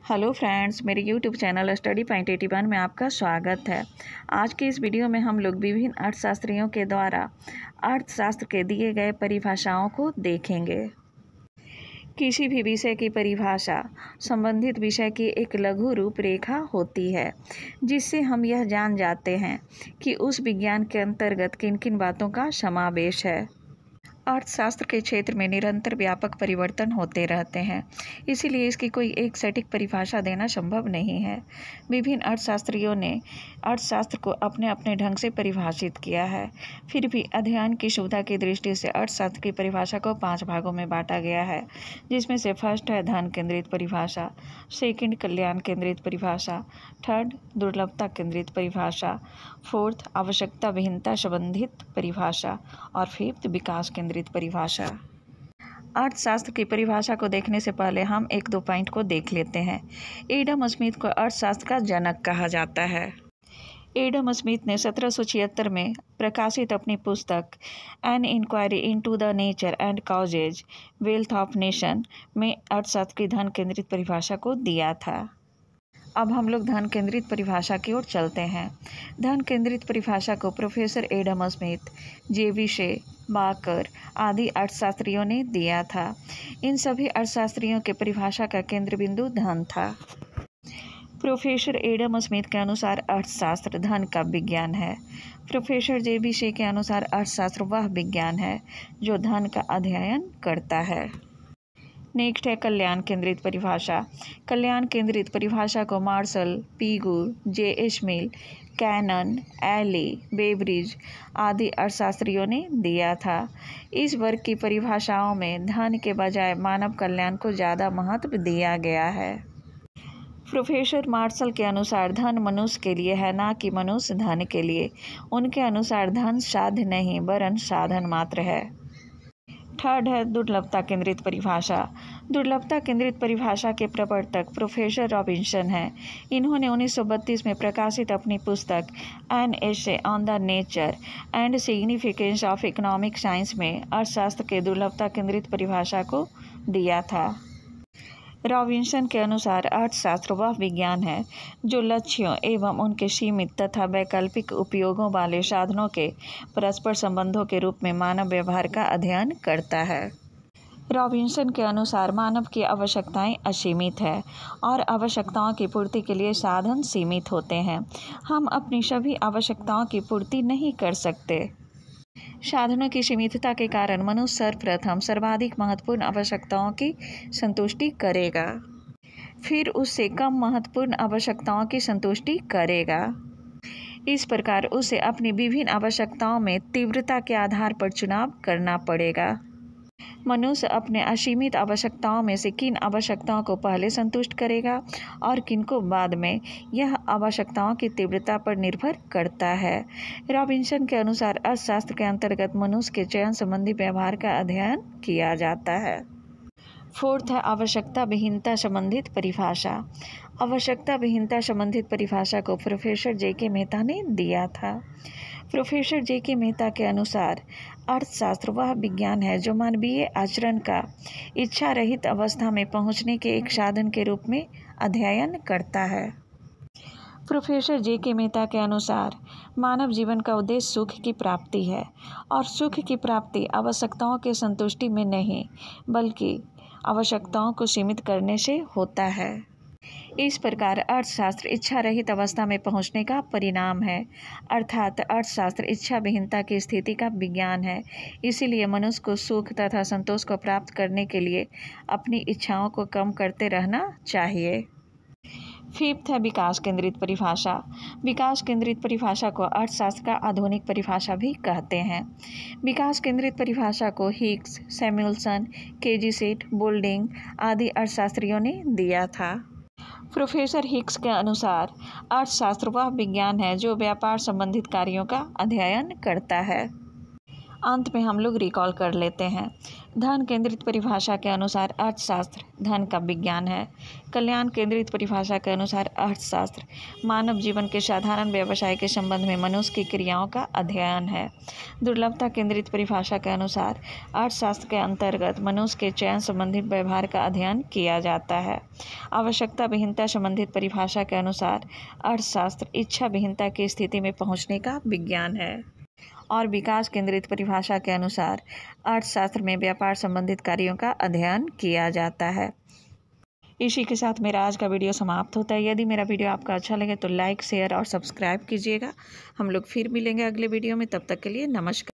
Hello friends, मेरे YouTube channel study point 81 में आपका स्वागत है। आज की इस वीडियो में हम लोग विभिन्न अर्थशास्त्रियों के द्वारा अर्थशास्त्र के दिए गए परिभाषाओं को देखेंगे। किसी भी विषय की परिभाषा संबंधित विषय की एक लघु रूपरेखा होती है, जिससे हम यह जान जाते हैं कि उस विज्ञान के अंतर्गत किन किन बातों का समावेश है। अर्थशास्त्र के क्षेत्र में निरंतर व्यापक परिवर्तन होते रहते हैं, इसीलिए इसकी कोई एक सटीक परिभाषा देना संभव नहीं है। विभिन्न अर्थशास्त्रियों ने अर्थशास्त्र को अपने अपने ढंग से परिभाषित किया है। फिर भी अध्ययन की सुविधा की दृष्टि से अर्थशास्त्र की परिभाषा को 5 भागों में बांटा गया है, जिसमें से फर्स्ट है धन केंद्रित परिभाषा, सेकंड कल्याण केंद्रित परिभाषा, थर्ड दुर्लभता केंद्रित परिभाषा, फोर्थ आवश्यकता विहीनता संबंधित परिभाषा और फिफ्थ विकास केंद्रित परिभाषा। अर्थशास्त्र की परिभाषा को देखने से पहले हम एक दो पॉइंट को देख लेते हैं। एडम स्मिथ को अर्थशास्त्र का जनक कहा जाता है। एडम स्मिथ ने 1776 में प्रकाशित अपनी पुस्तक an inquiry into the nature and causes wealth of nation में अर्थशास्त्र की धन केंद्रित परिभाषा को दिया था। अब हम लोग धन केंद्रित परिभाषा की ओर चलते हैं। धन केंद्रित परिभाषा को प्रोफेसर एडम स्मिथ, जे.वी. शे, बाकर आदि अर्थशास्त्रियों ने दिया था। इन सभी अर्थशास्त्रियों के परिभाषा का केंद्र बिंदु धन था। प्रोफेसर एडम स्मिथ के अनुसार अर्थशास्त्र धन का विज्ञान है। Professor JB. शे के अनुसार अर्थशास्त्र वह विज्ञान है जो धन का अध्ययन करता है। नेक्स्ट है कल्याण केंद्रित परिभाषा। कल्याण केंद्रित परिभाषा को मार्शल, पीगू, जे.एच. मिल, कैनन, एली, बेब्रिज आदि अर्थशास्त्रियों ने दिया था। इस वर्ग की परिभाषाओं में धन के बजाय मानव कल्याण को ज़्यादा महत्व दिया गया है। प्रोफेसर मार्शल के अनुसार धन मनुष्य के लिए है, ना कि मनुष्य धन के लिए। उनके अनुसार धन साध्य नहीं वरन साधन मात्र है। थर्ड है दुर्लभता केंद्रित परिभाषा। दुर्लभता केंद्रित परिभाषा के प्रवर्तक प्रोफेसर रॉबिन्सन हैं। इन्होंने 1932 में प्रकाशित अपनी पुस्तक an essay on the nature and significance of economic science में अर्थशास्त्र के दुर्लभता केंद्रित परिभाषा को दिया था। रॉबिन्सन के अनुसार अर्थशास्त्र वह विज्ञान है जो लक्ष्यों एवं उनके सीमित तथा वैकल्पिक उपयोगों वाले साधनों के परस्पर संबंधों के रूप में मानव व्यवहार का अध्ययन करता है। रॉबिन्सन के अनुसार मानव की आवश्यकताएं असीमित है और आवश्यकताओं की पूर्ति के लिए साधन सीमित होते हैं। हम अपनी सभी आवश्यकताओं की पूर्ति नहीं कर सकते। साधनों की सीमितता के कारण मनुष्य सर्वप्रथम सर्वाधिक महत्वपूर्ण आवश्यकताओं की संतुष्टि करेगा, फिर उससे कम महत्वपूर्ण आवश्यकताओं की संतुष्टि करेगा। इस प्रकार उसे अपनी विभिन्न आवश्यकताओं में तीव्रता के आधार पर चुनाव करना पड़ेगा। मनुष्य अपने असीमित आवश्यकताओं में से किन आवश्यकताओं को पहले संतुष्ट करेगा और किन को बाद में, यह आवश्यकताओं की तीव्रता पर निर्भर करता है। रॉबिन्सन के अनुसार अर्थशास्त्र के अंतर्गत मनुष्य के चयन संबंधी व्यवहार का अध्ययन किया जाता है। फोर्थ है आवश्यकता विहीनता संबंधित परिभाषा। आवश्यकता विहीनता संबंधित परिभाषा को प्रोफेसर जे.के. मेहता ने दिया था। Professor JK. मेहता के अनुसार अर्थशास्त्र वह विज्ञान है जो मानवीय आचरण का इच्छा रहित अवस्था में पहुंचने के एक साधन के रूप में अध्ययन करता है। Professor JK. मेहता के अनुसार मानव जीवन का उद्देश्य सुख की प्राप्ति है और सुख की प्राप्ति आवश्यकताओं के संतुष्टि में नहीं बल्कि आवश्यकताओं को सीमित करने से होता है। इस प्रकार अर्थशास्त्र इच्छा रहित अवस्था में पहुंचने का परिणाम है, अर्थात अर्थशास्त्र इच्छा विहीनता की स्थिति का विज्ञान है। इसीलिए मनुष्य को सुख तथा संतोष को प्राप्त करने के लिए अपनी इच्छाओं को कम करते रहना चाहिए। फिफ्थ है विकास केंद्रित परिभाषा। विकास केंद्रित परिभाषा को अर्थशास्त्र का आधुनिक परिभाषा भी कहते हैं। विकास केंद्रित परिभाषा को हिग्स, सैमुएल्सन, के.जी. सेट, बोल्डिंग आदि अर्थशास्त्रियों ने दिया था। प्रोफेसर हिग्स के अनुसार अर्थशास्त्र वह विज्ञान है जो व्यापार संबंधित कार्यों का अध्ययन करता है। अंत में हम लोग रिकॉल कर लेते हैं। धन केंद्रित परिभाषा के अनुसार अर्थशास्त्र धन का विज्ञान है। कल्याण केंद्रित परिभाषा के अनुसार अर्थशास्त्र मानव जीवन के साधारण व्यवसाय के संबंध में मनुष्य की क्रियाओं का अध्ययन है। दुर्लभता केंद्रित परिभाषा के अनुसार अर्थशास्त्र के अंतर्गत मनुष्य के चयन संबंधित व्यवहार का अध्ययन किया जाता है। आवश्यकता विहीनता संबंधित परिभाषा के अनुसार अर्थशास्त्र इच्छा विहीनता की स्थिति में पहुंचने का विज्ञान है। और विकास केंद्रित परिभाषा के अनुसार अर्थशास्त्र में व्यापार संबंधित कार्यों का अध्ययन किया जाता है। इसी के साथ मेरा आज का वीडियो समाप्त होता है। यदि मेरा वीडियो आपका अच्छा लगे तो लाइक, शेयर और सब्सक्राइब कीजिएगा। हम लोग फिर मिलेंगे अगले वीडियो में। तब तक के लिए नमस्कार।